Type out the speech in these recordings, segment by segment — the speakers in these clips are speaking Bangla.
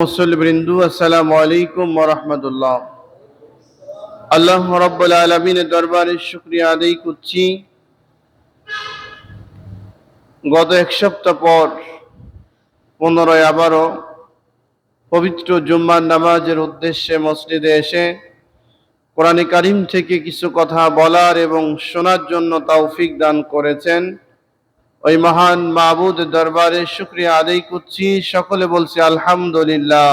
মুসল্লিবৃন্দু আসসালামু আলাইকুম ওয়া রাহমাতুল্লাহ। আল্লাহ রাব্বুল আলামিনের দরবারে শুকরিয়া আদায় করছি, গত এক সপ্তাহ পর পুনরায় আবারও পবিত্র জুম্মার নামাজের উদ্দেশ্যে মসজিদে এসে কোরআনে কারিম থেকে কিছু কথা বলার এবং শোনার জন্য তৌফিক দান করেছেন। ওই মহান মাবুদের দরবারে শুকরিয়া আদায় করছি। সকলে বলছি আলহামদুলিল্লাহ।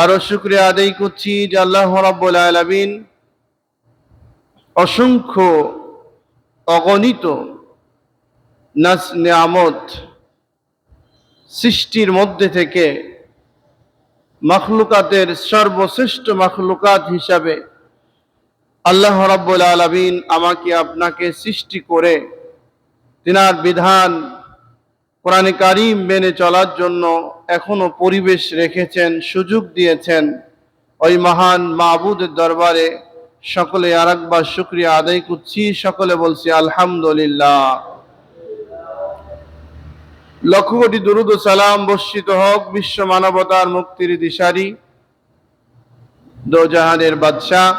আরো শুকরিয়া আদায় করছি যে আল্লাহ রাব্বুল আলামিন অসংখ্য অগণিত নিয়ামত সৃষ্টির মধ্যে থেকে মাখলুকাতের সর্বশ্রেষ্ঠ মাখলুকাত হিসাবে আল্লাহ রাব্বুল আলামিন আমাকে আপনাকে সৃষ্টি করে তিনার বিধান কোরআনে কারিম মেনে চলার জন্য এখনো পরিবেশ রেখেছেন, সুযোগ দিয়েছেন। ওই মহান মাবুদের দরবারে সকলে আরেকবার শুকরিয়া আদায় করছি। সকলে বলছি আলহামদুলিল্লাহ। লক্ষ কোটি দুরূদ ও সালাম বর্ষিত হোক বিশ্ব মানবতার মুক্তির দিশারি, দোজাহানের বাদশাহ,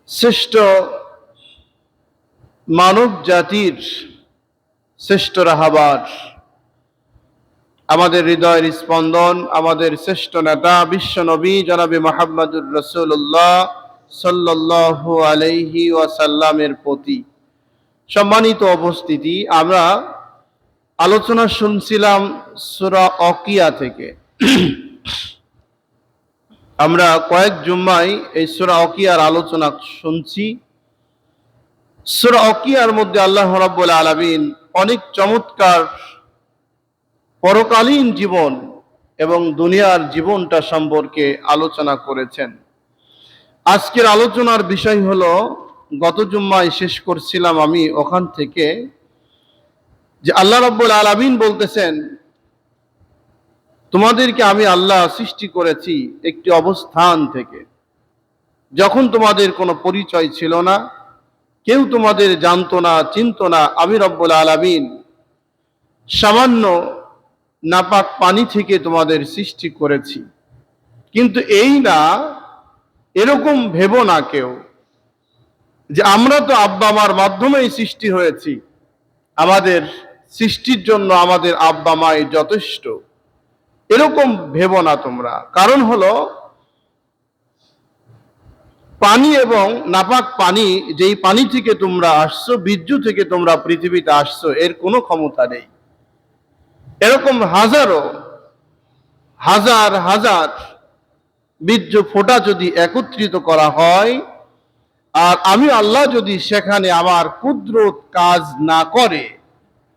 শ্রেষ্ঠ মানব জাতির শ্রেষ্ঠ রাহাবার, আমাদের হৃদয়ের স্পন্দন, আমাদের শ্রেষ্ঠ নেতা বিশ্ব নবী জনাবে মুহাম্মদুর রাসূলুল্লাহ সাল্লাল্লাহু আলাইহি ওয়াসাল্লামের প্রতি সম্মানিত উপস্থিতি। আমরা আলোচনা শুনছিলাম সূরা ওয়াকিয়া থেকে। আমরা কয়েক জুম্মায় এই সূরা ওয়াকিয়ার আলোচনা শুনছি। সূরা ওয়াকিয়ার মধ্যে আল্লাহ রাব্বুল আলামিন অনেক চমৎকার পরকালীন জীবন এবং দুনিয়ার জীবনটা সম্পর্কে আলোচনা করেছেন। আজকের আলোচনার বিষয় হলো, গত জুম্মায় শেষ করছিলাম আমি ওখান থেকে, যে আল্লাহ রাব্বুল আলামিন বলতেছেন, তোমাদেরকে আমি আল্লাহ সৃষ্টি করেছি একটি অবস্থান থেকে, যখন তোমাদের কোনো পরিচয় ছিল না, কেউ তোমাদের জানতো না, চিনতো না। আমি রব্বুল আলামিন সামান্য নাপাক পানি থেকে তোমাদের সৃষ্টি করেছি। কিন্তু এই না, এরকম ভেবো না কেউ যে আমরা তো আব্বা মার মাধ্যমেই সৃষ্টি হয়েছি, আমাদের সৃষ্টির জন্য আমাদের আব্বা মাই যথেষ্ট। এরকম ভেবো না তোমরা। কারণ হলো, পানি এবং নাপাক পানি, যেই পানি থেকে তোমরা আসছো, বীর্য থেকে তোমরা পৃথিবীতে আসছো, এর কোনো ক্ষমতা নেই। এরকম হাজারো হাজার হাজার বীর্য ফোঁটা যদি একত্রিত করা হয়, আর আমি আল্লাহ যদি সেখানে আমার কুদরত কাজ না করে,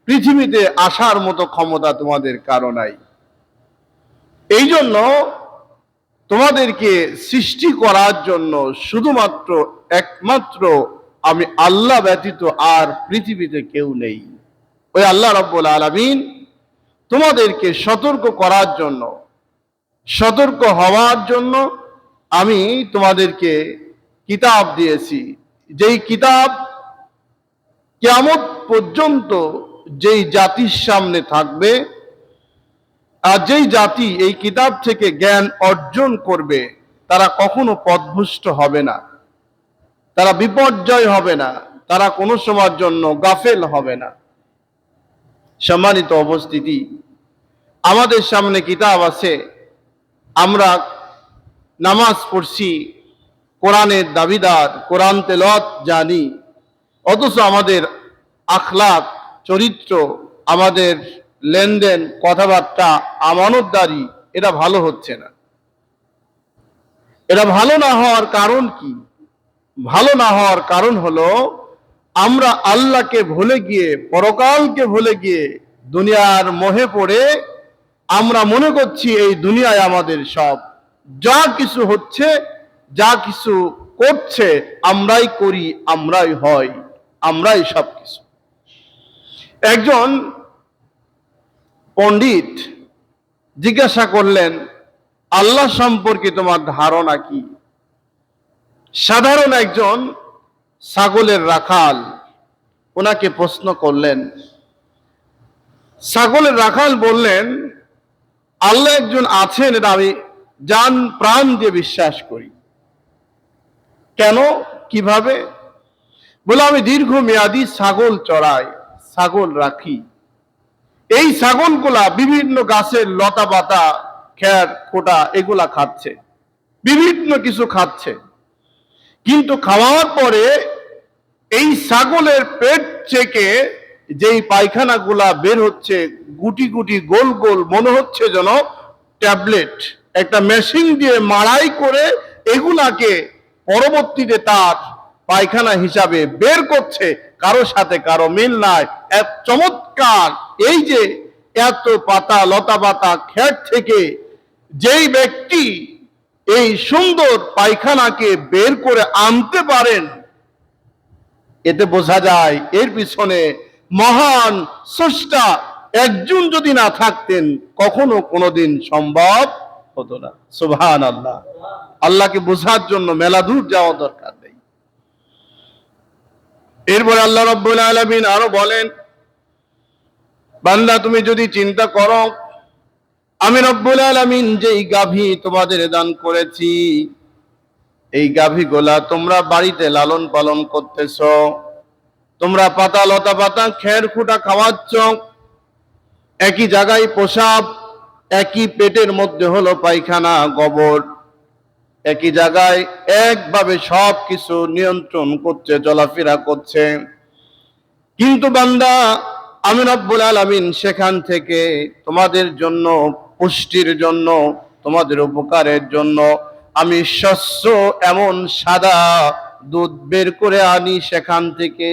পৃথিবীতে আসার মতো ক্ষমতা তোমাদের কারো নাই। এই জন্য তোমাদেরকে সৃষ্টি করার জন্য শুধুমাত্র একমাত্র আমি আল্লাহ ব্যতীত আর পৃথিবীতে কেউ নেই। ওই আল্লাহ রাব্বুল আলামিন তোমাদেরকে সতর্ক করার জন্য, সতর্ক হওয়ার জন্য আমি তোমাদেরকে কিতাব দিয়েছি, যেই কিতাব কিয়ামত পর্যন্ত যেই জাতির সামনে থাকবে, আর যেই জাতি এই কিতাব থেকে জ্ঞান অর্জন করবে, তারা কখনো পথভ্রষ্ট হবে না, তারা বিপর্যয় হবে না, তারা কোনো সময়ের জন্য গাফেল হবে না। সম্মানিত উপস্থিতি, আমাদের সামনে কিতাব আছে, আমরা নামাজ পড়ছি, কোরআনের দাবিদার, কোরআন তেলাওয়াত জানি, অথচ আমাদের আখলাক, চরিত্র, আমাদের লেনদেন, কথাবার্তা, আমানতদারি, এটা ভালো হচ্ছে না। এটা ভালো না হওয়ার কারণ কি? ভালো না হওয়ার কারণ হলো, আমরা আল্লাহকে ভুলে গিয়ে, পরকালকে ভুলে গিয়ে, দুনিয়ার মোহে পড়ে আমরা মনে করছি এই দুনিয়ায় আমাদের সব। যা কিছু হচ্ছে, যা কিছু করছে, আমরাই করি, আমরাই হয়, আমরাই সব কিছু। একজন পণ্ডিত জিজ্ঞাসা করলেন, আল্লাহ সম্পর্কে তোমার ধারণা কি? সাধারণ একজন ছাগলের রাখাল ওনাকে প্রশ্ন করলেন। ছাগলের রাখাল বললেন, আল্লাহ একজন আছেন, এটা আমি জান প্রাণ দিয়ে বিশ্বাস করি। কেন, কিভাবে? বলে আমি দীর্ঘমেয়াদী ছাগল চড়াই, ছাগল রাখি। এই ছাগলগুলা বিভিন্ন গাছের লতা পাতা, খের খোটা এগুলা খাচ্ছে, বিভিন্ন কিছু খাচ্ছে। কিন্তু খাওয়ার পরে এই ছাগলের পেট থেকে যেই পায়খানাগুলা বের হচ্ছে, গুটি গুটি গোল গোল, মনে হচ্ছে যেন ট্যাবলেট, একটা মেশিন দিয়ে মাড়াই করে এগুলাকে পরবর্তীতে তার পায়খানা হিসাবে বের করছে। কারো সাথে কারো মিল নাই, এক চমৎকার। এই যে এত পাতা লতা পাতা খেট থেকে যেই ব্যক্তি এই সুন্দর পায়খানাকে বের করে আনতে পারেন, এতে বোঝা যায় এর পিছনে মহান স্রষ্টা একজন যদি না থাকতেন কখনো কোনোদিন সম্ভব হতো না। সুবহানাল্লাহ। আল্লাহকে বোঝার জন্য মেলা দূর যাওয়া দরকার নেই। এরপর আল্লাহ রাব্বুল আলামিন আরো বলেন, বান্দা তুমি যদি চিন্তা করো, আমি রব্বুল আলামিন যেই গাভী তোমাদের দান করেছি, এই গাভীগুলা তোমরা বাড়িতে লালন পালন করতেছ, তোমরা পাতা লতা পাতা খের খুঁটা খাওয়াচ্ছ, একই জায়গায় প্রসাব, একই পেটের মধ্যে হলো পায়খানা গোবর, একই জায়গায় একভাবে সব কিছু নিয়ন্ত্রণ করছে, চলাফেরা করছে। কিন্তু বান্দা আমি রব্বুল আলামিন সেখান থেকে তোমাদের জন্য, পুষ্টির জন্য, তোমাদের উপকারের জন্য আমি স্বচ্ছ এমন সাদা দুধ বের করে আনি, সেখান থেকে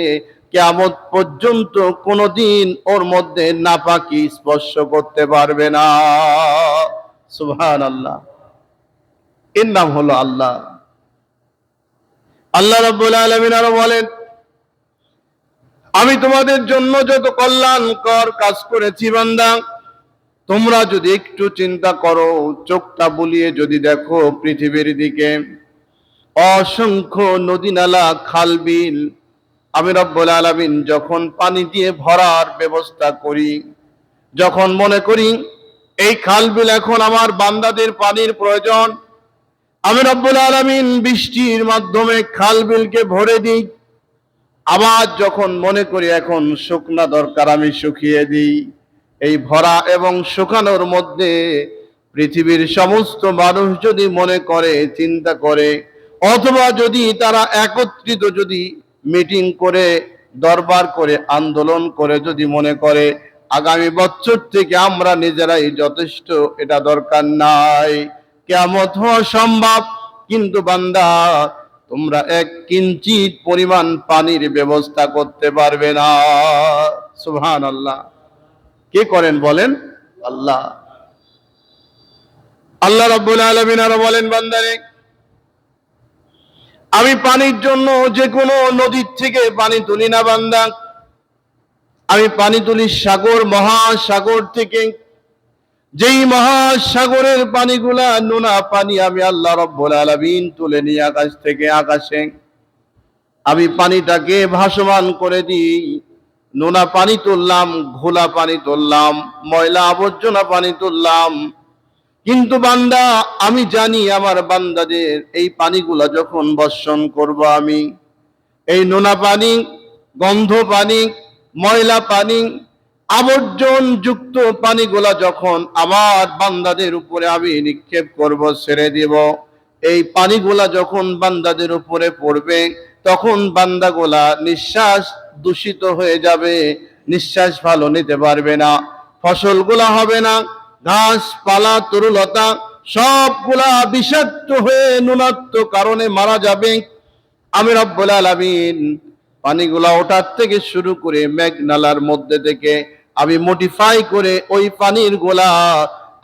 কিয়ামত পর্যন্ত কোনোদিন ওর মধ্যে নাপাকি স্পর্শ করতে পারবে না। সুবহানাল্লাহ। এর নাম হলো আল্লাহ। আল্লাহ রাব্বুল আলামিন আরো বলেন, আমি তোমাদের জন্য যত কল্যাণকর কাজ করেছি বান্দা, তোমরা যদি একটু চিন্তা করো, চোখটা বুলিয়ে যদি দেখো পৃথিবীর দিকে, অসংখ্য নদী নালা খাল বিল আমি রব্বুল আলামিন যখন পানি দিয়ে ভরার ব্যবস্থা করি, যখন মনে করি এই খাল বিল এখন আমার বান্দাদের পানির প্রয়োজন, আমি রব্বুল আলামিন বৃষ্টির মাধ্যমে খাল বিলকে ভরে দিই। আবার যখন মনে করি এখন শুকনা দরকার, আমি শুকিয়ে দিই। এই ভরা এবং শুকানোর মধ্যে পৃথিবীর সমস্ত মানুষ যদি মনে করে, চিন্তা করে, অথবা যদি তারা একত্রিত যদি মিটিং করে, দরবার করে, আন্দোলন করে যদি মনে করে আগামী বছর থেকে আমরা নিজেরাই যথেষ্ট, এটা দরকার নাই, কিয়ামত হওয়া সম্ভব। কিন্তু বান্দা তোমরা এক কিঞ্চিত পরিমাণ পানির ব্যবস্থা করতে পারবে না। সুবহানাল্লাহ। কে করেন বলেন? আল্লাহ। আল্লাহ রাব্বুল আলামিন আরো বলেন, বান্দারে আমি পানির জন্য যে কোনো নদীর থেকে পানি তুলি না বান্দা, আমি পানি তুলি সাগর, মহাসাগর থেকে। যেই মহাসাগরের পানিগুলা নোনা পানি, আমি আল্লাহ রাব্বুল আলামিন তুলে নিয়ে আকাশ থেকে, আকাশে আমি পানিটাকে ভাসমান করে দিই। নোনা পানি তুললাম, ঘোলা পানি তুললাম, ময়লা আবর্জনা পানি তুললাম। কিন্তু বান্দা আমি জানি আমার বান্দাদের এই পানিগুলা যখন বর্ষণ করব, আমি এই নোনা পানি, গন্ধ পানি, ময়লা পানি, আবর্জন যুক্ত পানিগুলা যখন আমার বান্দাদের উপরে আমি নিক্ষেপ করব, ছেড়ে দিব, এই পানিগুলা যখন বান্দাদের উপরে পড়বে, তখন বান্দাগুলা নিঃশ্বাস দূষিত হয়ে যাবে, নিঃশ্বাস ভালো নিতে পারবে না, ফসলগুলা হবে না, ঘাস পালা তরুলতা সবগুলা বিষাক্ত হয়ে নুনাত্ম কারণে মারা যাবে। আমি রব্বুল আলামিন পানিগুলা ওঠার থেকে শুরু করে মেঘনালার মধ্যে থেকে আমি মডিফাই করে ওই পানির গোলা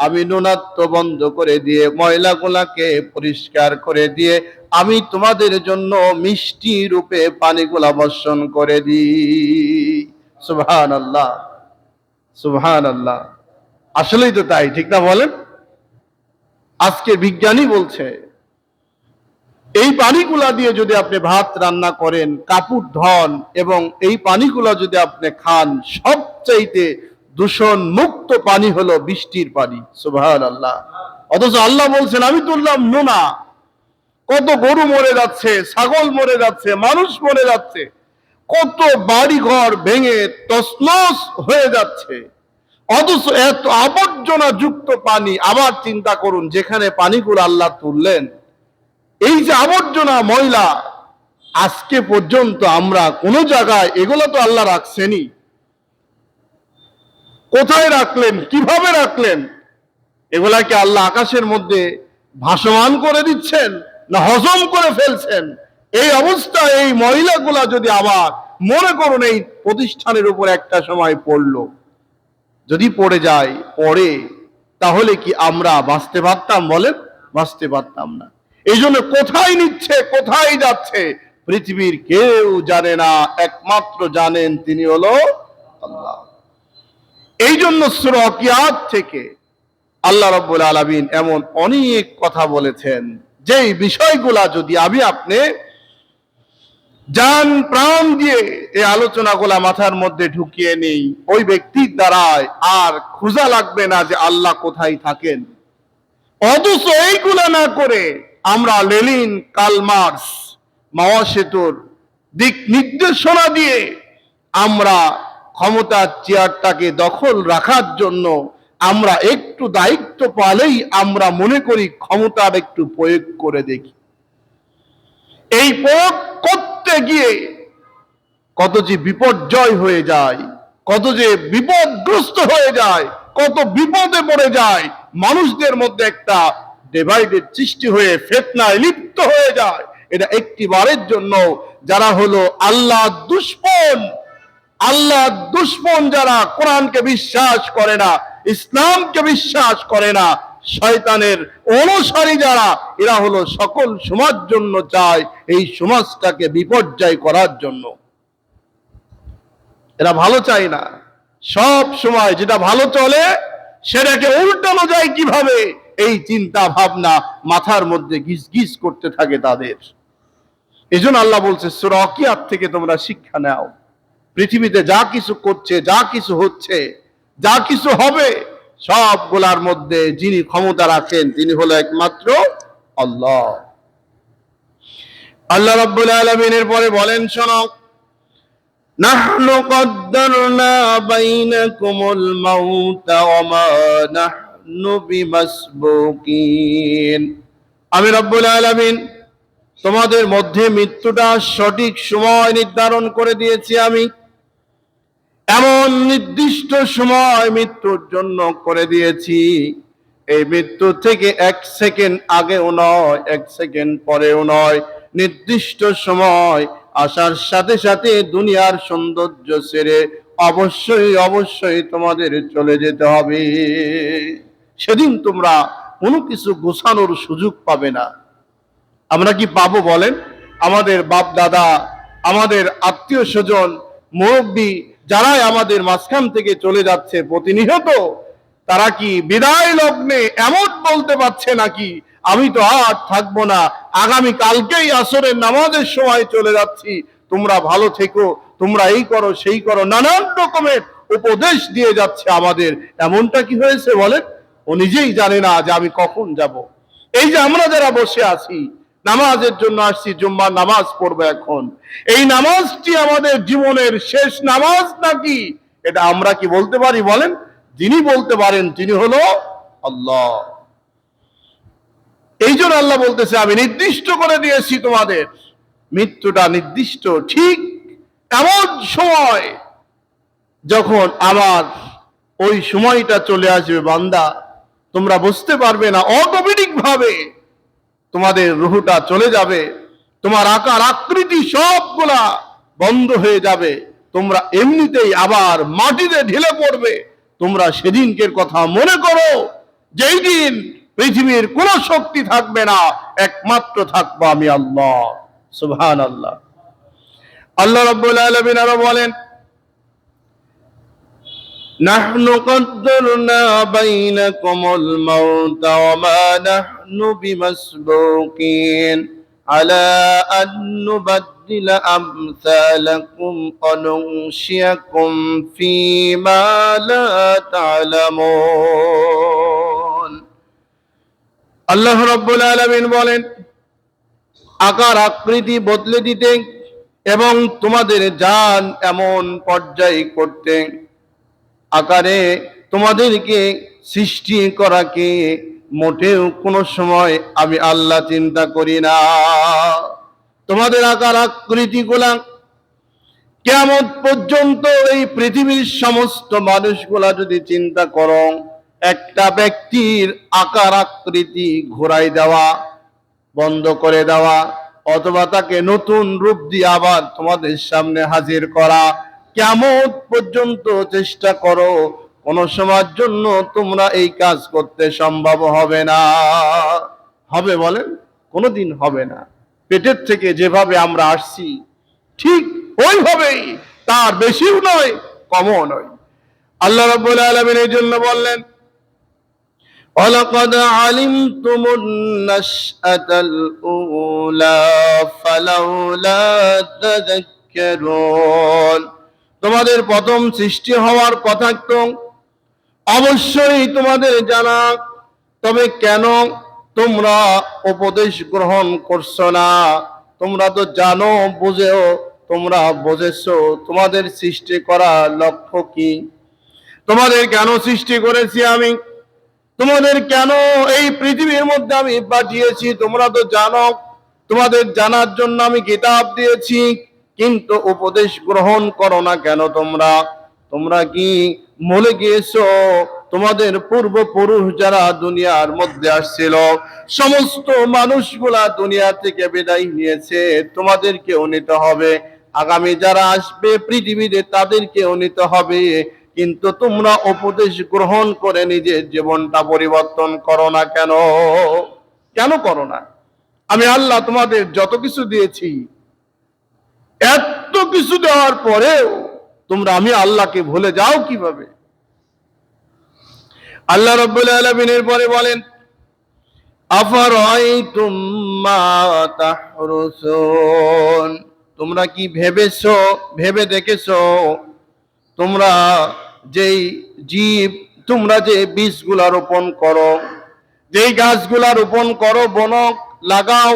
আমি নুনাত্ব বন্ধ করে দিয়ে, ময়লাগুলাকে পরিষ্কার করে দিয়ে আমি তোমাদের জন্য মিষ্টি রূপে পানিগুলা বর্ষণ করে দিই। সুবহানাল্লাহ, সুবহানাল্লাহ। আসলেই তো তাই, ঠিক না বলেন? আজকে বিজ্ঞানী বলছে এই পানিগুলা দিয়ে যদি আপনি ভাত রান্না করেন, কাপড় ধন, এবং এই পানিগুলা যদি আপনি খান, সবচাইতে দূষণ মুক্ত পানি হলো বৃষ্টির পানি। সুবহানাল্লাহ। অথচ আল্লাহ বলছেন আমি তুললাম নোনা, কত গরু মরে যাচ্ছে, ছাগল মরে যাচ্ছে, মানুষ মরে যাচ্ছে, কত বাড়ি ঘর ভেঙে তছনছ হয়ে যাচ্ছে, অথচ এত আবর্জনা যুক্ত পানি। আবার চিন্তা করুন, যেখানে পানিগুলো আল্লাহ তুললেন, এই যে আবর্জনা ময়লা, আজকে পর্যন্ত আমরা কোন জায়গায় এগুলো তো আল্লাহ রাখছেনই, কোথায় রাখলেন, কিভাবে রাখলেন? এগুলাকে আল্লাহ আকাশের মধ্যে ভাসমান করে দিচ্ছেন না হজম করে ফেলছেন? এই অবস্থা, এই মহিলাগুলা যদি আবার মনে করুন এই প্রতিষ্ঠানের উপর একটা সময় পড়লো, যদি পড়ে যায় পড়ে, তাহলে কি আমরা বাঁচতে পারতাম? বলেন, বাঁচতে পারতাম না। এই জন্য কোথায় নিচ্ছে, কোথায় যাচ্ছে, পৃথিবীর কেউ জানে না, একমাত্র জানেন তিনি হলো আল্লাহ। এই জন্য সূরা ওয়াকিয়াত থেকে আল্লাহ রাব্বুল আলামিন এমন অনেক কথা বলেছেন, যেই বিষয়গুলা যদি আমি আপনি জান প্রাণ দিয়ে এই আলোচনাগুলা মাথার মধ্যে ঢুকিয়ে নেই, ওই ব্যক্তির দ্বারায় আর খোঁজা লাগবে না যে আল্লাহ কোথায় থাকেন। অথচ এইগুলা না করে আমরা লেনিন, কার্ল মার্কস, মাও সেতুর দিক নির্দেশনা দিয়ে আমরা ক্ষমতার চেয়ারটাকে দখল রাখার জন্য আমরা একটু দায়িত্ব পালেই আমরা মনে করি ক্ষমতার একটু প্রয়োগ করে দেখি। এই প্রয়োগ করতে গিয়ে কত যে বিপর্যয় হয়ে যায়, কত যে বিপদগ্রস্ত হয়ে যায়, কত বিপদে পড়ে যায়, মানুষদের মধ্যে একটা ডিভাইডেড সৃষ্টি হয়ে ফিতনায় লিপ্ত হয়ে যায়। এটা একটিবারের জন্য যারা হলো আল্লাহ দুশমন, আল্লাহ দুশমন, যারা কোরআনকে বিশ্বাস করে না, ইসলামকে বিশ্বাস করে না, শয়তানের অনুসারী যারা, এরা হলো সকল সমাজ জন্য চায় এই সমাজটাকে বিপর্যয় করার জন্য। এরা ভালো চায় না। সব সময় যেটা ভালো চলে সেটাকে উল্টানো যায় কিভাবে, এই চিন্তা ভাবনা মাথার মধ্যে গিজ গিজ করতে থাকে তাদের। এজন্য আল্লাহ বলছে সূরা ওয়াকিয়াত থেকে তোমরা শিক্ষা নাও। পৃথিবীতে যা কিছু করছে, যা কিছু হচ্ছে, যা কিছু হবে, সবগুলার মধ্যে যিনি ক্ষমতা রাখেন তিনি হলো একমাত্র আল্লাহ। আল্লাহ রাব্বুল আলামিনের পরে বলেন, শোনো, নাহনু কদ্দারনা বাইনাকুমুল মাউতা ওয়া মা নাহনু বিমাসবুকিন। আমি রব্বুল আলামিন তোমাদের মধ্যে মৃত্যুটা সঠিক সময় নির্ধারণ করে দিয়েছি। আমি এমন নির্দিষ্ট সময় মৃত্যুর জন্য করে দিয়েছি, এই মৃত্যু থেকে 1 সেকেন্ড আগেও নয়, 1 সেকেন্ড পরেও নয়, নির্দিষ্ট সময় আসার সাথে সাথে দুনিয়ার সৌন্দর্য ছেড়ে অবশ্যই অবশ্যই তোমাদের চলে যেতে হবে। সেদিন তোমরা কোনো কিছু গোছানোর সুযোগ পাবে না। আমরা কি পাবো বলেন? আমাদের বাপ দাদা, আমাদের আত্মীয় স্বজন, মুরব্বী যারাই আমাদের মাঝখান থেকে চলে যাচ্ছে প্রতিনিয়ত, তারা কি বিদায় লগ্নে এমন বলতে পারছে নাকি আমি তো আর থাকবো না, আগামী কালকেই আসরের নামাজের সময় চলে যাচ্ছি, তোমরা ভালো থেকো, তোমরা এই করো সেই করো, নানান রকমের উপদেশ দিয়ে যাচ্ছে আমাদের। এমনটা কি হয়েছে বলেন? ও নিজেই জানে না যে আমি কখন যাব। এই যে আমরা যারা বসে আছি, নামাজের জন্য আসছি, জুম্মার নামাজ পড়বো এখন, এই নামাজটি আমাদের জীবনের শেষ নামাজ নাকি, এটা আমরা কি বলতে পারি বলেন? যিনি বলতে পারেন তিনি হলো আল্লাহ। এই জন্য আল্লাহ বলতেছে আমি নির্দিষ্ট করে দিয়েছি তোমাদের মৃত্যুটা নির্দিষ্ট, ঠিক এমন সময় যখন আমার ওই সময়টা চলে আসবে বান্দা, তোমরা বুঝতে পারবে না, অটোমেটিক ভাবে তোমাদের রুহটা চলে যাবে, তোমার আকার আকৃতি সবগুলা বন্ধ হয়ে যাবে, তোমরা এমনিতেই আবার মাটিতে ঢেলে পড়বে। তোমরা সেদিনকের কথা মনে করো, যেই দিন পৃথিবীর কোন শক্তি থাকবে না, একমাত্র থাকবো আমি আল্লাহ। সুবহানাল্লাহ। আল্লাহ রাব্বুল আলামিন আরো বলেন, নাহনু কদ্দারনা বাইনাকুমুল মাউতা ওয়া মা নাহনু বিমাসবুকিন। على أن نبدل أمثالكم وننشئكم فيما لا تعلمون আল্লাহ রাব্বুল আলামিন বলেন, আকার আকৃতি বদলে দিতে এবং তোমাদের জান এমন পর্যায়ে করতে, আকারে তোমাদেরকে সৃষ্টি করাকে মোটেও কোনো সময় আমি আল্লাহ চিন্তা করি না। তোমাদের আকার আকৃতি গুলা কিয়ামত পর্যন্ত এই পৃথিবীর সমস্ত মানুষগুলা যদি চিন্তা করো, একটা ব্যক্তির আকার আকৃতি ঘোরাই দেওয়া, বন্ধ করে দেওয়া, অথবা তাকে নতুন রূপ দিয়ে আবার তোমাদের সামনে হাজির করা, কিয়ামত পর্যন্ত চেষ্টা করো, কোন সময়ের জন্য তোমরা এই কাজ করতে সম্ভব হবে না। হবে বলেন? কোনোদিন হবে না। পেটের থেকে যেভাবে আমরা আসছি ঠিক ওইভাবেই, তার বেশিও নয় কমও নয়। আল্লাহ রাব্বুল আলামিন এই জন্য বললেন, وَلَقَدْ عَلِمْتُمُ النَّشْأَةَ الْأُولَى فَلَوْلَا تَذَكَّرُونَ তোমাদের প্রথম সৃষ্টি হওয়ার কথা তো অবশ্যই তোমাদের জানা, তবে কেন তোমরা উপদেশ গ্রহণ করছো না? তোমরা তো জানো, বুঝেও তোমরা বুঝেছো তোমাদের সৃষ্টি করা লক্ষ্য কি, তোমাদের কেন সৃষ্টি করেছি আমি, তোমাদের কেন এই পৃথিবীর মধ্যে আমি পাঠিয়েছি তোমরা তো জানো। তোমাদের জানার জন্য আমি কিতাব দিয়েছি, কিন্তু উপদেশ গ্রহণ করো না কেন তোমরা? তোমরা কি ভুলে গিয়েছো তোমাদের পূর্বপুরুষ যারা দুনিয়ার মধ্যে আসছিল, সমস্ত মানুষগুলা দুনিয়া থেকে বিদায় নিয়েছে, তোমাদেরকেও নিতে হবে। আগামী যারা আসবে পৃথিবীতে তাদেরকেও নিতে হবে, কিন্তু তোমরা উপদেশ গ্রহণ করে নিজের জীবনটা পরিবর্তন করো না কেন? কেন করো না? আমি আল্লাহ তোমাদের যত কিছু দিয়েছি, এত কিছু দেওয়ার পরেও তোমরা আমি আল্লাহকে ভুলে যাও কিভাবে? আল্লাহ রাব্বুল আলামিনের পরে বলেন, আফারাইতুম মা তাহরুসুন, তোমরা কি ভেবেছো, ভেবে দেখেছো তোমরা যেই জীব, তোমরা যে বীজগুলা রোপণ করো, যেই গাছগুলা রোপণ করো, বনক লাগাও,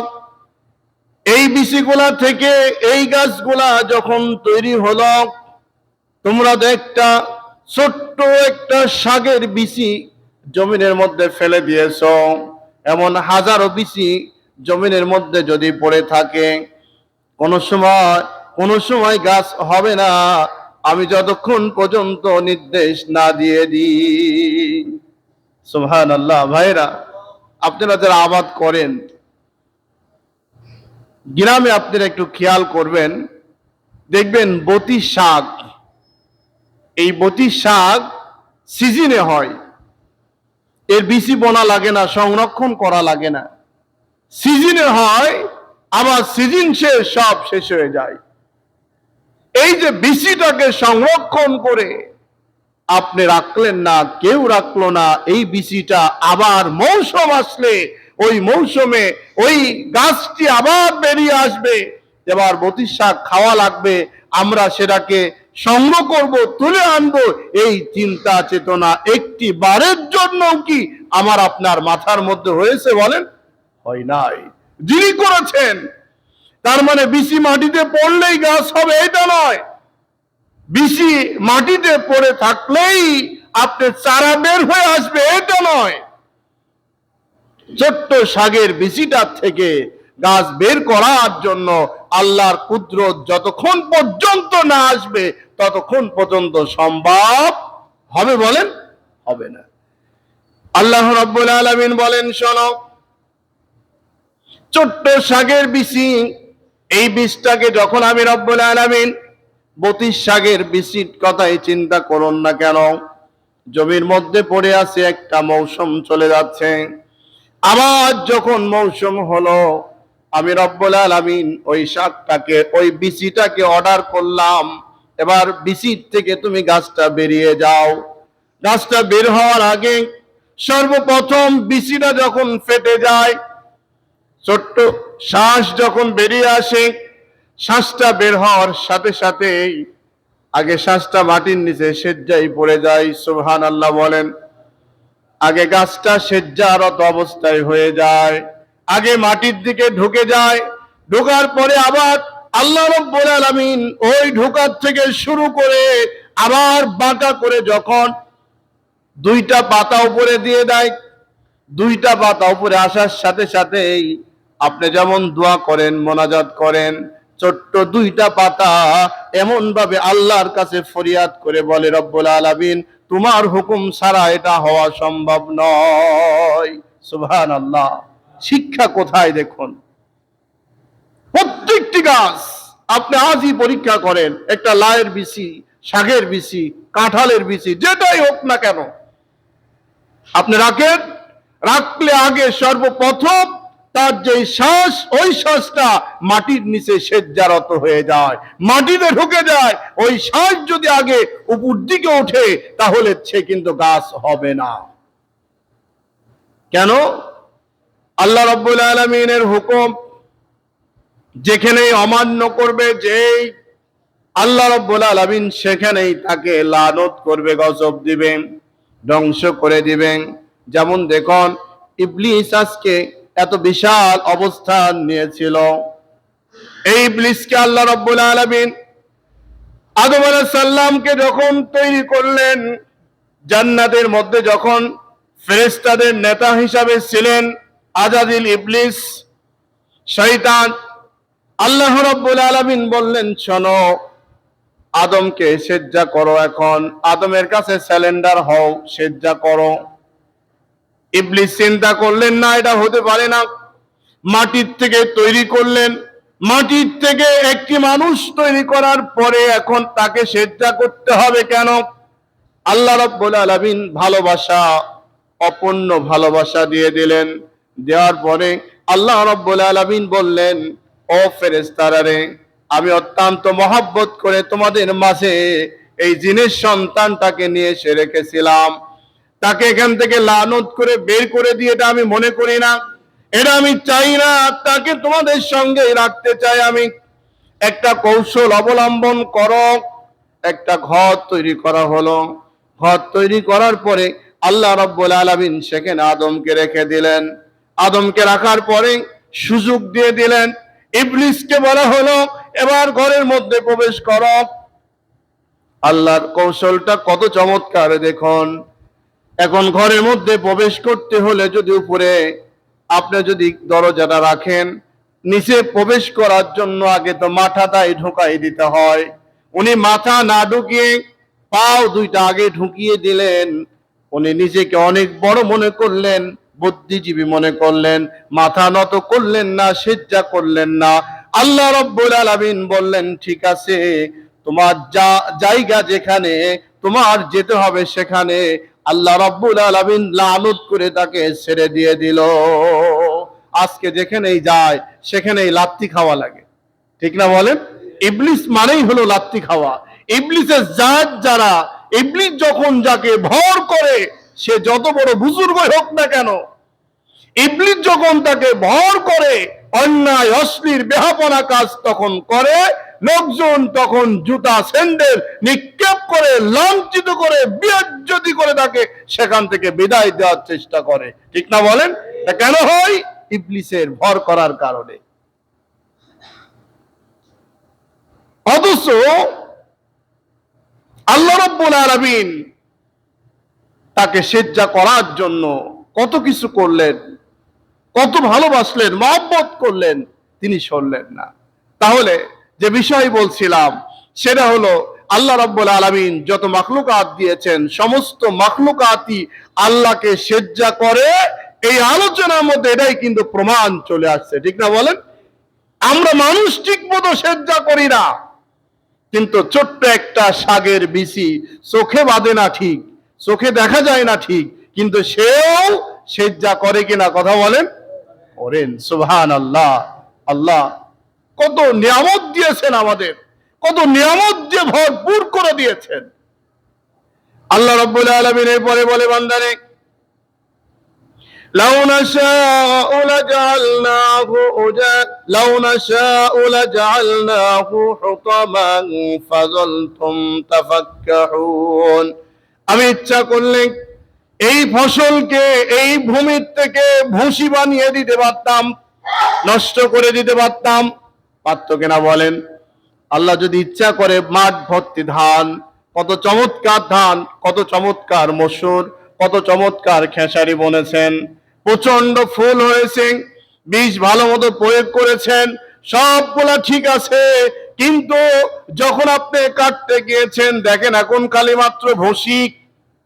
এই বীজগুলা থেকে এই গাছগুলা যখন তৈরি হলো, তোমরা তো একটা ছোট্ট একটা শাকের বিচি জমিনের মধ্যে ফেলে দিয়েছো। এমন হাজারো বিচি জমিনের মধ্যে যদি পড়ে থাকে, কোনো সময় গাছ হবে না আমি যতক্ষণ পর্যন্ত নির্দেশ না দিয়ে দিই। সুবহানাল্লাহ। ভাইরা, আপনারা যারা আবাদ করেন গ্রামে, আপনারা একটু খেয়াল করবেন, দেখবেন বতি শাক, এই বতি শাক সিজনে হয়, এর বিচি বোনা লাগে না, সংরক্ষণ করা লাগে না, সিজনে হয়, আবার সিজন শেষ, সব শেষ হয়ে যায়। এই যে বিচিটাকে সংরক্ষণ করে আপনি রাখলেন না, কেউ রাখলো না, এই বিচিটা আবার মৌসুম আসলে ওই মৌসুমে ওই গাছটি আবার বেরিয়ে আসবে, এবার বতি শাক খাওয়া লাগবে, আমরা সেটাকে সংগ্রহ করব, তুলে আনবো, এই চিন্তা চেতনা একটি বারের জন্য কি আমার আপনার মাথার মধ্যে হয়েছে বলেন? হয় নাই। যিনি করেছেন, তার মানে বিচি মাটিতে পড়লেই গাছ হবে এটা নয়, বিচি মাটিতে পড়ে থাকলেই আপনার চারা বের হয়ে আসবে এটা নয়। ছোট্ট শাকের বিচিটার থেকে গাছ বের করার জন্য আল্লাহর কুদরত যতক্ষণ পর্যন্ত না আসবে ততক্ষণ পর্যন্ত সম্ভব হবে বলেন? হবে না। আল্লাহ রাব্বুল আলামিন বলেন, শোনো, ছোট্ট শাকের বিচি, এই বীজটাকে যখন আমি রব্বুল আলামিন, বতি শাকের বিচির কথাই চিন্তা করুন না কেন, জমির মধ্যে পড়ে আছে, একটা মৌসুম চলে যাচ্ছে, আবার যখন মৌসুম হলো, আমি রব্বুল আলামিন ওই শাকটাকে, ওই বিচিটাকে অর্ডার করলাম, এবার বিচির থেকে তুমি গাছটা বেরিয়ে যাও। গাছটা বের হওয়ার আগে সর্বপ্রথম বিচিটা যখন ফেটে যায়, ছোট্ট শ্বাস যখন বেরিয়ে আসে, শ্বাসটা বের হওয়ার সাথে সাথেই আগে শ্বাসটা মাটির নিচে সেজ্জায় পড়ে যায়। সুবহানাল্লাহ বলেন। আগে গাছটা সেজ্জারত অবস্থায় হয়ে যায়, আগে মাটির দিকে ঢুকে যায়। ঢোকার পরে আবার আল্লাহ রাব্বুল আলামিন ওই ঢোকার থেকে শুরু করে আবার বাঁকা করে যখন দুইটা পাতা উপরে দিয়ে দেয়, দুইটা পাতা উপরে আসার সাথে সাথেই আপনি যেমন দোয়া করেন, মোনাজাত করেন, ছোট্ট দুইটা পাতা এমন ভাবে আল্লাহর কাছে ফরিয়াদ করে বলে, রব্বুল আলামিন তোমার হুকুম ছাড়া এটা হওয়া সম্ভব নয়। সুবহানাল্লাহ। শিক্ষা কোথায় দেখুন। প্রত্যেকটি গাছ আপনি আজই পরীক্ষা করেন, একটা লায়ের বিচি, শাকের বিচি, কাঁঠালের বিচি, যেটাই হোক না কেন আপনি রাখেন, রাখলে আগে সর্বপ্রথম তার যে শ্বাস, ওই শ্বাসটা মাটির নিচে সেজ্জারত হয়ে যায়, মাটিতে ঢুকে যায়। ওই শ্বাস যদি আগে উপর দিকে ওঠে তাহলে সে কিন্তু গাছ হবে না। কেন? আল্লাহ রাব্বুল আলামিনের হুকুম যেখানেই অমান্য করবে, যেই আল্লাহ রাব্বুল আলামিন সেখানেই তাকে লানত করবে, গজব দিবেন, ধ্বংস করে দিবেন। যেমন দেখুন, ইবলিস আজকে এত বিশাল অবস্থান নিয়েছিল। এই ইবলিসকে আল্লাহ রাব্বুল আলামিন আদম আলাইহিস সালামকে যখন তৈরি করলেন, জান্নাতের মধ্যে যখন ফেরেশতাদের নেতা হিসাবে ছিলেন আজাজিল ইবলিস শয়তান, আল্লাহ রাব্বুল আলামিন বললেন, শোনো, আদমকে সেজদা করো, এখন আদমের কাছে স্যালেন্ডার হও, সেজদা করো। ইবলিস চিন্তা করলেন, না, এটা হতে পারে না। মাটির থেকে তৈরি করলেন, মাটির থেকে একটি মানুষ তৈরি করার পরে এখন তাকে সেজদা করতে হবে কেন? আল্লাহ রাব্বুল আলামিন ভালোবাসা, অপূর্ণ ভালোবাসা দিয়ে দিলেন। দেওয়ার পরে আল্লাহ রাব্বুল আলামিন বললেন, ও ফেরেশতারা রে, আমি অত্যন্ত মহব্বত করে তোমাদের মাঝে এই জিনের সন্তানটাকে নিয়ে এসে রেখেছিলাম। তাকে এখান থেকে লানত করে বের করে দিয়ে এটা আমি মনে করি না, এটা আমি চাই না, তাকে তোমাদের সঙ্গে রাখতে চাই আমি। একটা কৌশল অবলম্বন করো। একটা ঘর তৈরি করা হলো। ঘর তৈরি করার পরে আল্লাহ রাব্বুল আলামিন সেখানে আদমকে রেখে দিলেন। আদমকে রাখার পরে সুযোগ দিয়ে দিলেন, ইবলিসকে বলা হলো, এবার ঘরের মধ্যে প্রবেশ করো। আল্লাহর কৌশলটা কত চমৎকার দেখুন। এখন ঘরের মধ্যে প্রবেশ করতে হলে যদি উপরে আপনি যদি দরজাটা রাখেন, নিচে প্রবেশ করার জন্য আগে তো মাথাটাই ঢুকাই দিতে হয়। উনি মাথা না ঢুকিয়ে পাও দুইটা আগে ঢুকিয়ে দিলেন। উনি নিজেকে অনেক বড় মনে করলেন, বুদ্ধিজীবী মনে করলেন, মাথা নত করলেন না, সিজদা করলেন না। আল্লাহ রাব্বুল আলামিন বললেন, ঠিক আছে, তোমার জায়গা যেখানে, তোমার যেতে হবে সেখানে। আল্লাহ রাব্বুল আলামিন লানত করে তাকে ছেড়ে দিয়ে দিল। আজকে যেখানেই যায় সেখানেই লাত্তি খাওয়া লাগে, ঠিক না বলেন? ইবলিস মানেই হলো লাত্তি খাওয়া। ইবলিসের জাত যারা, ইবলিস যখন যাকে ভর করে, সে যত বড় বুজুর্গই হোক না কেন, ইবলিস যখন তাকে ভর করে, অন্যায় অশ্লীল বেহাপনা কাজ তখন করে, লোকজন তখন জুতা স্যান্ডেল নিক্ষেপ করে, লাঞ্ছিত করে, বেইজ্জতি করে তাকে সেখান থেকে বিদায় দেওয়ার চেষ্টা করে, ঠিক না বলেন? কেন হয়? ইবলিসের ভর করার কারণে। অথচ আল্লাহ রাব্বুল আলামিন তাকে সেজদা করার জন্য কত কিছু করলেন, কত ভালোবাসলেন, মহব্বত করলেন, তিনি শুনলেন না। তাহলে যে বিষয় বলছিলাম সেটা হলো, আল্লাহ রাব্বুল আলামিন যত মাখলুকাত দিয়েছেন, সমস্ত মাখলুকাতই আল্লাহকে সেজদা করে। এই আলোচনার মধ্যে এটাই কিন্তু প্রমাণ চলে আসছে, ঠিক না বলেন? আমরা মানুষ ঠিক মতো সেজদা করি না, কিন্তু ছোট্ট একটা শাকের বিচি চোখে বাঁধে না ঠিক, চোখে দেখা যায় না ঠিক, কিন্তু সেও সেজদা করে কিনা, কথা বলেন? করেন। সুবহানাল্লাহ। আল্লাহ কত নিয়ামত দিয়েছেন আমাদের, কত নিয়ামত দিয়ে ভরপুর করে দিয়েছেন। আল্লাহ রাব্বুল আলামিন এরপরে বলে, বান্দারে, লাউ নাশাউ লাজআলনাহু হুতামান ফাযালতুম তাফাক্কাহুন। আমি ইচ্ছা করলে এই ফসলকে এই ভূমির থেকে ভুসি বানিয়ে দিতে পারতাম, নষ্ট করে দিতে পারতাম। পারত কিনা বলেন? আল্লাহ যদি ইচ্ছা করে মাঠ ভর্তি ধান, কত চমৎকার ধান, কত চমৎকার মসুর, কত চমৎকার খেসারি বনেছেন, প্রচন্ড ফুল হয়েছে, বীজ ভালো মতো প্রয়োগ করেছেন, সবগুলা ঠিক আছে। কিন্তু যখন আপনি কাটতে গিয়েছেন দেখেন এখন খালি মাত্র ভুসি।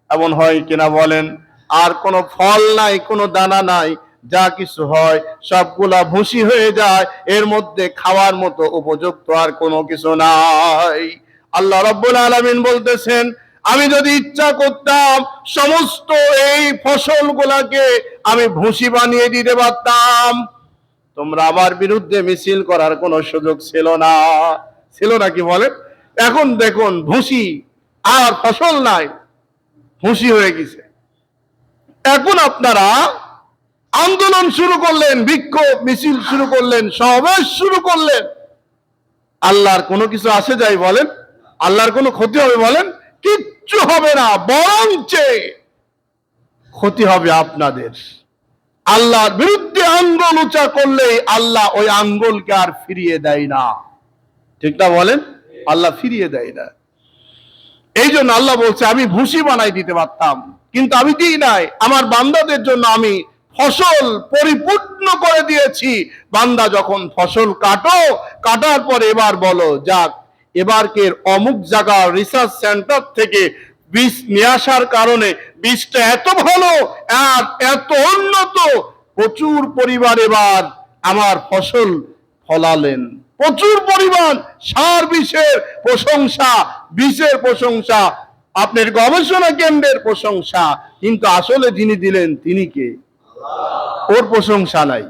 এমন হয় কিনা বলেন? আর কোনো ফল নাই, কোনো দানা নাই, যা কিছু হয় সবগুলা ভুসি হয়ে যায়, এর মধ্যে খাওয়ার মতো উপযুক্ত আর কোনো কিছু নাই। আল্লাহ রাব্বুল আলামিন বলতেছেন, আমি যদি ইচ্ছা করতাম সমস্ত এই ফসলগুলাকে আমি ভুসি বানিয়ে দিতে পারতাম, তোমরা আমার বিরুদ্ধে মিছিল করার কোনো সুযোগ ছিল না। ছিল না কি বলেন? এখন দেখুন ভুসি আর ফসল নাই, ভুসি হয়ে গেছে। এখন আপনারা আন্দোলন শুরু করলেন, বিক্ষোভ মিছিল শুরু করলেন, সমাবেশ শুরু করলেন। আল্লাহর কোনো কিছু আসে যায় বলেন? আল্লাহর কোনো ক্ষতি হবে বলেন? কিচ্ছু হবে না, বরঞ্চ ক্ষতি হবে আপনাদের। আল্লাহর বিরুদ্ধে আঙ্গুল উঁচা করলেই আল্লাহ ওই আঙ্গুলকে আর ফিরিয়ে দেয় না। ঠিক না বলেন? আল্লাহ ফিরিয়ে দেয় না। এই জন্য আল্লাহ বলছে আমি ভুসি বানাই দিতে পারতাম, কিন্তু আমি দিই নাই। আমার বান্দাদের জন্য আমি ফসল পরিপূর্ণ করে দিয়েছি। বান্দা যখন ফসল কাটো, কাটার পর এবার বলো যাক, এবারকে অমুক জায়গার রিসার্চ সেন্টার থেকে বীজ নিয়ে আসার কারণে বীজটা এত ভালো আর এত উন্নত, প্রচুর পরিমাণ এবার আমার ফসল ফলালেন। প্রচুর পরিমাণ সার বিষের প্রশংসা, বীজের প্রশংসা, আপনার গবেষণা কেন্দ্রের প্রশংসা, কিন্তু আসলে যিনি দিলেন তিনি কে? ওর প্রশংসা নাই,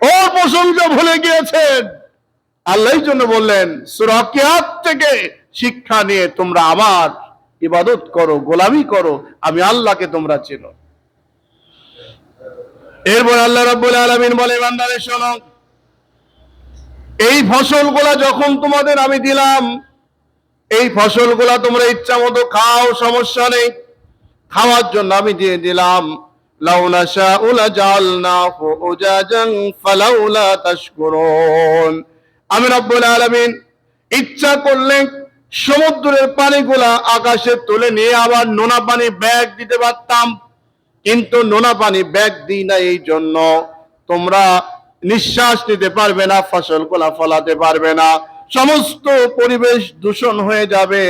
ওর প্রশংসা ভুলে গিয়েছেন। আল্লাহর জন্য বললেন সূরা কিয়াত থেকে শিক্ষা নিয়ে তোমরা আমার ইবাদত করো, গোলামি করো, আমি আল্লাহকে তোমরা চেনো। এরপর আল্লাহ রাব্বুল আলামিন বলে বান্দারে শোনো, এই ফসলগুলা যখন তোমাদের আমি দিলাম, এই ফসলগুলা তোমরা ইচ্ছা মতো খাও, সমস্যা নেই, খাওয়ার জন্য আমি দিয়ে দিলাম। লাউ নাশাউ লাজআলনাহু উজাজান ফালাউলা তাশকুরুন। আমি রব্বুল আলামিন ইচ্ছা করলে সমুদ্রের পানিগুলা আকাশে তুলে নিয়ে আবার নোনা পানি ব্যাগ দিতে পারতাম, কিন্তু নোনা পানি ব্যাগ দিই না। এই জন্য তোমরা নিঃশ্বাস নিতে পারবে না, ফসলগুলা ফলাতে পারবে না, সমস্ত পরিবেশ দূষণ হয়ে যাবে,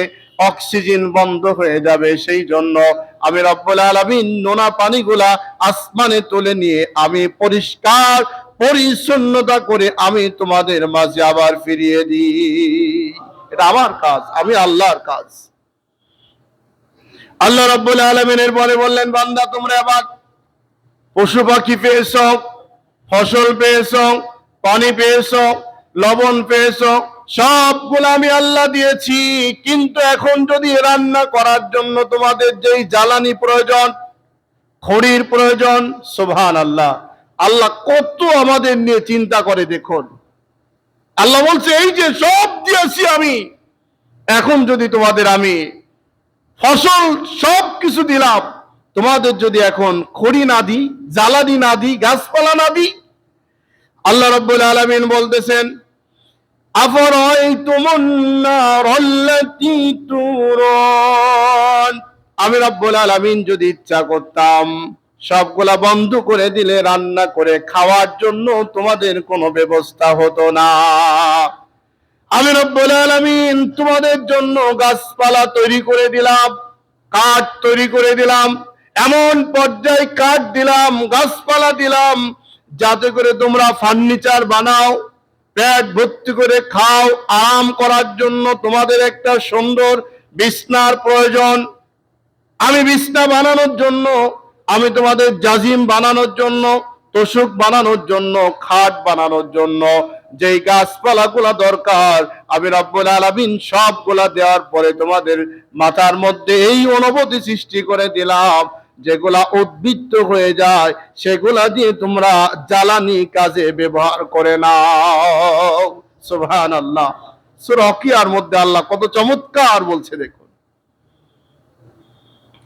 অক্সিজেন বন্ধ হয়ে যাবে। সেই জন্য আমি রব্বুল আলামিন নোনা পানিগুলা আসমানে তুলে নিয়ে আমি পরিষ্কার পরিচ্ছন্নতা করে আমি তোমাদের মাঝে আবার ফিরিয়ে দিই। এটা আমার কাজ, আমি আল্লাহর কাজ। আল্লাহ রাব্বুল আলামিনের পরে বললেন বান্দা তোমরা আবার পশু পাখি পেয়েছ, ফসল পেয়েছ, পানি পেয়েছ, লবণ পেয়েছ, সবগুলো আমি আল্লাহ দিয়েছি। কিন্তু এখন যদি রান্না করার জন্য তোমাদের যেই জ্বালানি প্রয়োজন, খড়ির প্রয়োজন, সুবহানাল্লাহ, আল্লাহ কত আমাদের নিয়ে চিন্তা করে দেখুন। আল্লাহ বলছে এই যে সব দিয়েছি আমি, এখন যদি তোমাদের আমি ফসল সব কিছু দিলাম, তোমাদের যদি এখন খড়ি না দিই, জ্বালানি না দিই, গাছপালা না দিই, আল্লাহ রাব্বুল আলামিন বলতেছেন আফরাআইতুমুন নারাল্লাতী তুরুন। আমি রব্বুল আলামিন যদি ইচ্ছা করতাম সবগুলা বন্ধ করে দিলে রান্না করে খাওয়ার জন্য তোমাদের কোনো ব্যবস্থা হতো না। আমি রব্বুল আলামিন তোমাদের জন্য গাছপালা তৈরি করে দিলাম, কাঠ তৈরি করে দিলাম, এমন পর্যায়ে কাঠ দিলাম, গাছপালা দিলাম, যাতে করে তোমরা ফার্নিচার বানাও, পেট ভর্তি করে খাও। আরাম করার জন্য তোমাদের একটা সুন্দর বিছনার প্রয়োজন। আমি বিছনা বানানোর জন্য, আমি তোমাদের জাজিম বানানোর জন্য, তোশক বানানোর জন্য, খাট বানানোর জন্য যেই গাছপালাগুলা দরকার, আমি রব্বুল আলামিন সবগুলা দেওয়ার পরে তোমাদের মাথার মধ্যে এই অনুভূতি সৃষ্টি করে দিলাম, যেগুলা উদ্বৃত্ত হয়ে যায় সেগুলা দিয়ে তোমরা জ্বালানি কাজে ব্যবহার করে নাও। সুবহানাল্লাহ। সূরা ওয়াকিয়ার মধ্যে আল্লাহ কত চমৎকার বলছে দেখুন।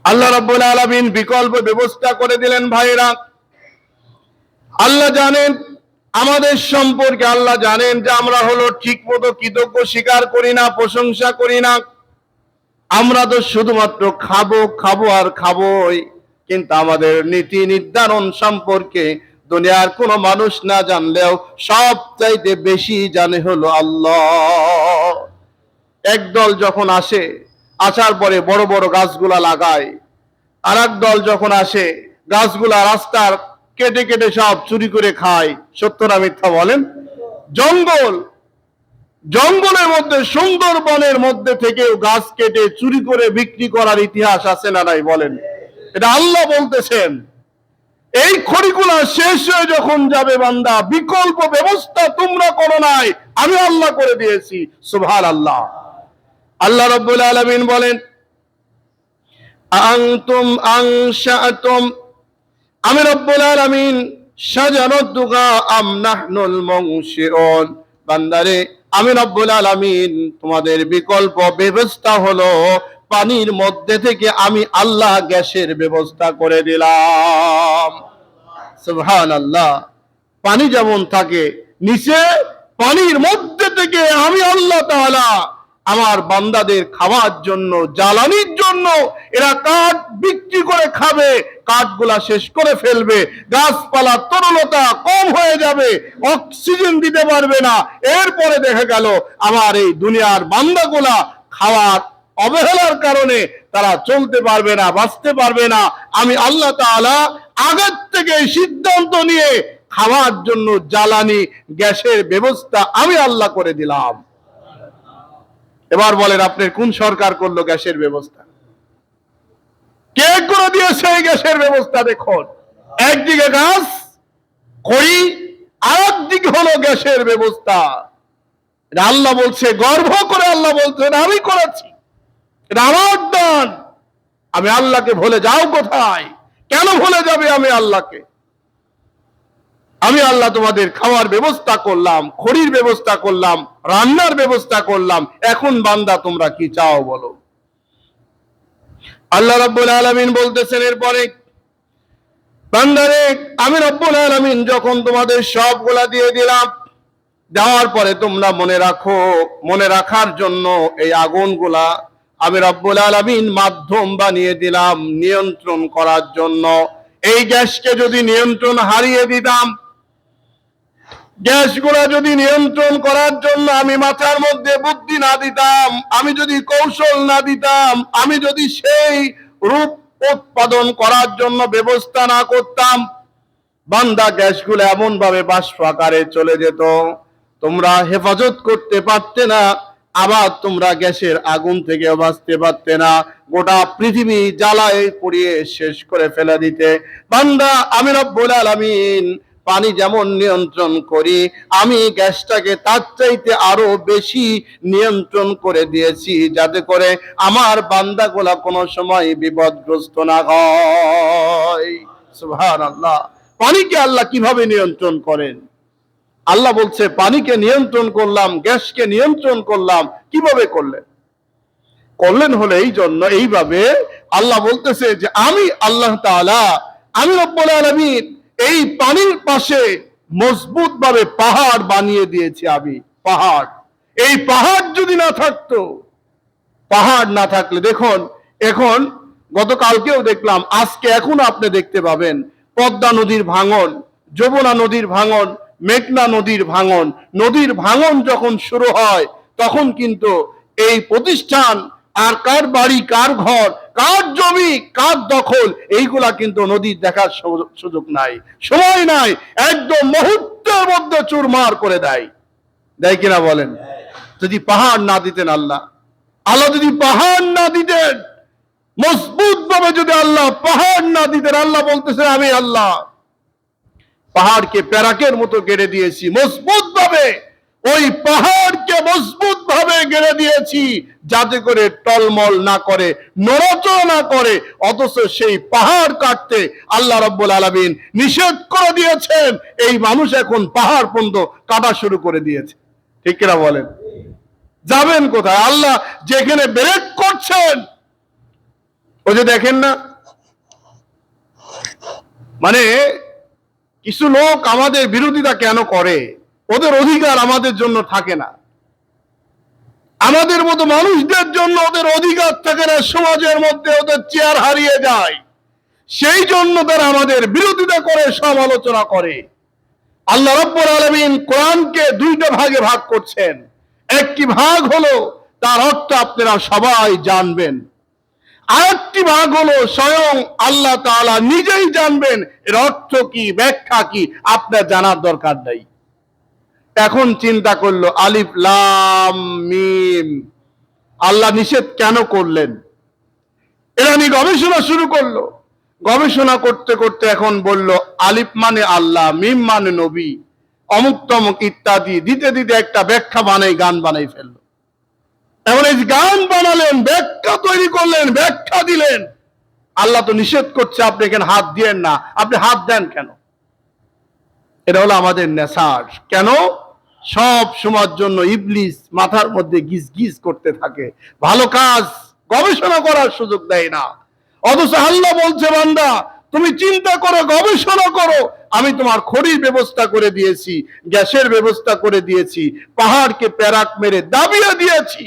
আল্লাহ রাব্বুল আলামিন বিকল্প ব্যবস্থা করে দিলেন। ভাইরা, আল্লাহ জানেন আমাদের সম্পর্কে, আল্লাহ জানেন যে আমরা হলো ঠিক মতো কৃতজ্ঞ স্বীকার করি না, প্রশংসা করি না। আমরা তো শুধুমাত্র খাবো খাবো আর খাবোই, কিন্তু আমাদের নীতি নির্ধারণ সম্পর্কে দুনিয়ার কোনো মানুষ না জানলেও সব চাইতে বেশি জানে হলো আল্লাহ। একদল যখন আসে, আসার পরে বড় বড় গাছগুলা লাগায়, আর এক দল যখন আসে গাছগুলা রাস্তার কেটে কেটে সব চুরি করে খায়। সত্য না মিথ্যা বলেন? জঙ্গলের মধ্যে, সুন্দরবনের মধ্যে থেকেও গাছ কেটে চুরি করে বিক্রি করার ইতিহাস আছে না নাই বলেন? এটা আল্লাহ বলতেছেন। এই খড়িগুলা শেষ হয়ে যখন যাবে বান্দা, বিকল্প ব্যবস্থা তোমরা করো নাই, আমি আল্লাহ করে দিয়েছি। সুবহানাল্লাহ। আল্লাহ রাব্বুল আলামিন বলেন, আনতুম আনশাআতুম, আমি রব্বুল আলামিন শাজারাতুকা আম নাহনুল মুনশিউন। বান্দারে, আমি রব্বুল আলামিন তোমাদের বিকল্প ব্যবস্থা হলো পানির মধ্যে থেকে আমি আল্লাহ গ্যাসের ব্যবস্থা করে দিলাম। সুবহানাল্লাহ। পানি যেমন থাকে নিচে, পানির মধ্যে থেকে আমি আল্লাহ তাআলা আমার বান্দাদের খাওয়ার জন্য, জ্বালানির জন্য, এরা কাঠ বিক্রি করে খাবে, কাঠগুলা শেষ করে ফেলবে, গাছপালা তরলতা কম হয়ে যাবে, অক্সিজেন দিতে পারবে না। এরপরে দেখা গেল আমার এই দুনিয়ার বান্দাগুলা খাওয়ার অবহেলার কারণে তারা চলতে পারবে না, বাঁচতে পারবে না। আমি আল্লাহ তাআলা আগের থেকে সিদ্ধান্ত নিয়ে খাওয়ার জন্য জ্বালানি গ্যাসের ব্যবস্থা আমি আল্লাহ করে দিলাম। এবার বলেন, আপনার কোন সরকার করলো গ্যাসের ব্যবস্থা? কে করে দিয়েছে এই গ্যাসের ব্যবস্থা? দেখুন, একদিকে গাছ খড়ি, আর একদিকে হলো গ্যাসের ব্যবস্থা। এটা আল্লাহ বলছে, গর্ব করে আল্লাহ বলছেন আমি করেছি, এটা আমার দান। আমি আল্লাহকে ভুলে যাও কোথায়? কেন ভুলে যাবে আমি আল্লাহকে? আমি আল্লাহ তোমাদের খাওয়ার ব্যবস্থা করলাম, খড়ির ব্যবস্থা করলাম, রান্নার ব্যবস্থা করলাম। এখন বান্দা তোমরা কি চাও বলো? আল্লাহ রাব্বুল আলামিন বলতেছেন এরপরে, বান্দারে, আমি রব্বুল আলামিন যখন তোমাদের সবগুলা দিয়ে দিলাম, দেওয়ার পরে তোমরা মনে রাখো, মনে রাখার জন্য এই আগুনগুলা আমি রব্বুল আলামিন মাধ্যম বানিয়ে দিলাম নিয়ন্ত্রণ করার জন্য। এই গ্যাসকে যদি নিয়ন্ত্রণ হারিয়ে দিতাম, গ্যাসগুলা যদি নিয়ন্ত্রণ করার জন্য আমি মাথার মধ্যে বুদ্ধি না দিতাম, আমি যদি কৌশল না দিতাম, আমি যদি সেই রূপ উৎপাদন করার জন্য ব্যবস্থা না করতাম, বান্দা গ্যাসগুলো এমন ভাবে বাষ্প আকারে চলে যেত, তোমরা হেফাজত করতে পারতে না, আবার তোমরা গ্যাসের আগুন থেকে বাঁচতে পারতে না, গোটা পৃথিবী জ্বালায় পুড়িয়ে শেষ করে ফেলে দিতে। বান্দা, আমি রব্বুল আলামিন পানি যেমন নিয়ন্ত্রণ করি, আমি গ্যাসটাকে তার চাইতে আরো বেশি নিয়ন্ত্রণ করে দিয়েছি, যাতে করে আমার বান্দাগুলা কোনো সময় বিপদগ্রস্ত না হয়। সুবহানাল্লাহ। পানিকে আল্লাহ কিভাবে নিয়ন্ত্রণ করেন? আল্লাহ বলছে পানিকে নিয়ন্ত্রণ করলাম, গ্যাসকে নিয়ন্ত্রণ করলাম। কিভাবে করলেন? করলেন হলো এই জন্য, এইভাবে আল্লাহ বলতেছে যে আমি আল্লাহ তাআলা, আমি রব্বুল আলামিন এই পানির পাশে মজবুত ভাবে পাহাড় বানিয়ে দিয়েছি। আমি পাহাড়, এই পাহাড় যদি না থাকতো, পাহাড় না থাকলে দেখুন, এখন গতকালকেও দেখলাম, আজকে এখন আপনি দেখতে পাবেন পদ্মা নদীর ভাঙন, যমুনা নদীর ভাঙন, মেঘনা নদীর ভাঙন। নদীর ভাঙন যখন শুরু হয় তখন কিন্তু এই প্রতিষ্ঠান আর কার বাড়ি, কার ঘর, কার জমি, কার দখল, এইগুলা কিন্তু নদীর দেখার সুযোগ নাই, সময় নাই, একদম মুহূর্তের মধ্যে চুরমার করে দেয়। দেয় কিনা বলেন? যদি পাহাড় না দিতেন আল্লাহ, আল্লাহ যদি পাহাড় না দিতেন, মজবুত ভাবে যদি আল্লাহ পাহাড় না দিতেন, আল্লাহ বলতেছে আমি আল্লাহ পাহাড়কে প্যারাকের মতো গেড়ে দিয়েছি মজবুত ভাবে। ওই পাহাড়কে মজবুত ভাবে গেড়ে দিয়েছি যাতে করে টলমল না করে, নড়াচড়া না করে। অথচ সেই পাহাড় কাটতে আল্লাহ রাব্বুল আলামিন নিষেধ করে দিয়েছেন, এই মানুষ এখন পাহাড় পর্যন্ত কাটা শুরু করে দিয়েছে। ঠিক কিনা বলেন? যাবেন কোথায়? আল্লাহ যেখানে ব্রেক করছেন, ওই যে দেখেন না, মানে কিছু লোক আমাদের বিরোধিতা কেন করে? ওদের অধিকার আমাদের জন্য থাকে না, আমাদের মতো মানুষদের জন্য ওদের অধিকার থাকে না, সমাজের মধ্যে ওদের চেয়ার হারিয়ে যায়। সেই জন্য তারা আমাদের বিরোধিতা করে, সমালোচনা করে। আল্লাহ রাব্বুল আলামিন কোরআনকে দুইটা ভাগে ভাগ করছেন। একটি ভাগ হলো তার অর্থ আপনারা সবাই জানবেন, আরেকটি ভাগ হলো স্বয়ং আল্লাহ তাআলা নিজেই জানবেন এর অর্থ কি, ব্যাখ্যা কি, আপনার জানার দরকার নাই। এখন চিন্তা করলো আলিফ লাম মিম আল্লাহ নিষেধ কেন করলেন? এরা নিয়ে গবেষণা শুরু করলো। গবেষণা করতে করতে এখন বলল আলিফ মানে আল্লাহ, মিম মানে নবী, অমুক তমুক ইত্যাদি দিতে দিতে একটা ব্যাখ্যা বানাই, গান বানাই ফেললো। এমন এই গান বানালেন, ব্যাখ্যা তৈরি করলেন, ব্যাখ্যা দিলেন। আল্লাহ তো নিষেধ করছে আপনি এখানে হাত দিয়েন না, আপনি হাত দেন কেন? এটা হলো আমাদের নেশার। কেন? সব সময়ের জন্য ইবলিস মাথার মধ্যে গিজ গিজ করতে থাকে, ভালো কাজ গবেষণা করার সুযোগ দেয় না। অথচ আল্লাহ বলছে, বান্দা তুমি চিন্তা করো, গবেষণা করো, আমি তোমার খড়ির ব্যবস্থা করে দিয়েছি, গ্যাসের ব্যবস্থা করে দিয়েছি, পাহাড়কে প্যারাক মেরে দাবিয়ে দিয়েছি।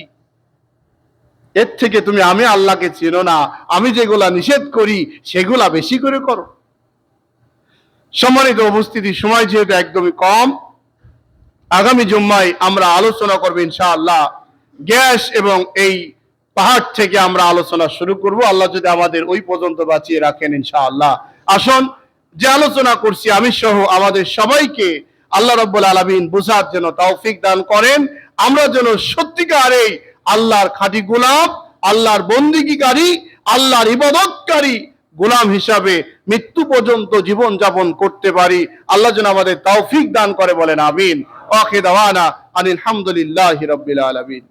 এর থেকে তুমি আমি আল্লাহকে চিনো না, আমি যেগুলা নিষেধ করি সেগুলা বেশি করে করো। সম্মানিত উপস্থিতি, সময় যেহেতু একদমই কম, আগামী জুম্মায় আমরা আলোচনা করব ইনশাআল্লাহ গ্যাস এবং এই পাহাড় থেকে আমরা আলোচনা শুরু করব, আল্লাহ যদি আমাদের ওই পর্যন্ত বাঁচিয়ে রাখেন ইনশাআল্লাহ। আসুন, যে আলোচনা করছি আমি সহ আমাদের সবাইকে আল্লাহ রাব্বুল আলামিন বুঝার জন্য তৌফিক দান করেন, আমরা যেন সত্যিকারে আল্লাহর খাঁটি গোলাম, আল্লাহর বন্দিগিকারী, আল্লাহর ইবাদতকারী গোলাম হিসাবে মৃত্যু পর্যন্ত জীবন যাপন করতে পারি। আল্লাহ যেন আমাদের তৌফিক দান করে, বলেন আমিন। ওয়া আখিরু দাওয়ানা আনিল হামদুলিল্লাহি রাব্বিল আলামিন।